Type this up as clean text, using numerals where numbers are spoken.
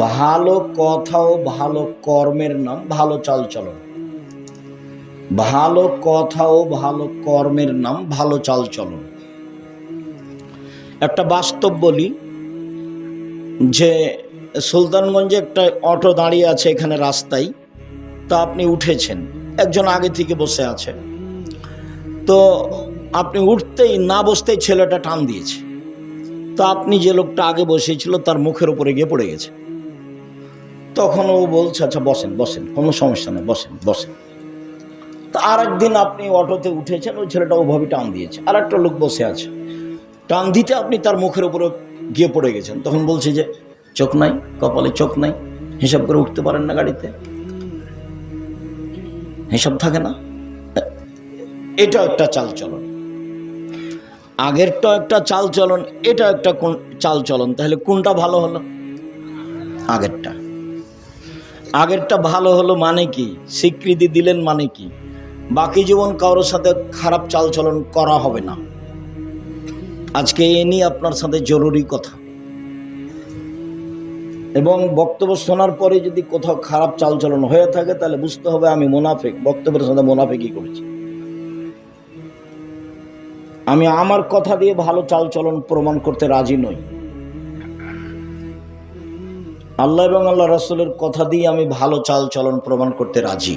ভালো কথা ও ভালো কর্মের নাম ভালো চালচলন। ভালো কথা ও ভালো কর্মের নাম ভালো চালচলন। একটা বাস্তব বলি যে সুলতানগঞ্জে একটা অটো দাঁড়িয়ে আছে এখানে রাস্তায়, তা আপনি উঠেছেন, একজন আগে থেকে বসে আছে, তো আপনি উঠতেই না বসতেই ছেলেটা টান দিয়েছে, তো আপনি যে লোকটা আগে বসেছিল তার মুখের উপরে গিয়ে পড়ে গেছে। তখন ও বলছে আচ্ছা বসেন বসেন, কোনো সমস্যা নেই, বসেন বসেন। তো আর একদিন আপনি অটোতে উঠেছেন, ওই ছেলেটা ওভাবে টান দিয়েছে, আর একটা লোক বসে আছে, টান দিতে আপনি তার মুখের উপরে গিয়ে পড়ে গেছেন। তখন বলছে যে চোখ নাই, কপালে চোখ নাই, হিসাব করে উঠতে পারেন না, গাড়িতে হিসাব থাকে না। এটা একটা চালচলন, আগেরটা একটা চালচলন, এটা একটা কোন চালচলন। তাহলে কোনটা ভালো হলো? আগেরটা। আগেরটা ভালো হলো মানে কি? স্বীকৃতি দিলেন মানে কি? বাকি জীবন কারোর সাথে খারাপ চালচলন করা হবে না। আজকে এ নিয়ে আপনার সাথে জরুরি কথা, এবং বক্তব্য শোনার পরে যদি কোথাও খারাপ চালচলন হয়ে থাকে তাহলে বুঝতে হবে আমি মুনাফিক, বক্তব্যের সাথে মুনাফিকই করেছি। আমি আমার কথা দিয়ে ভালো চালচলন প্রমাণ করতে রাজি নই। আল্লাহ এবং আল্লাহ রাসূলের কথা দিয়ে আমি ভালো চালচলন প্রমাণ করতে রাজি।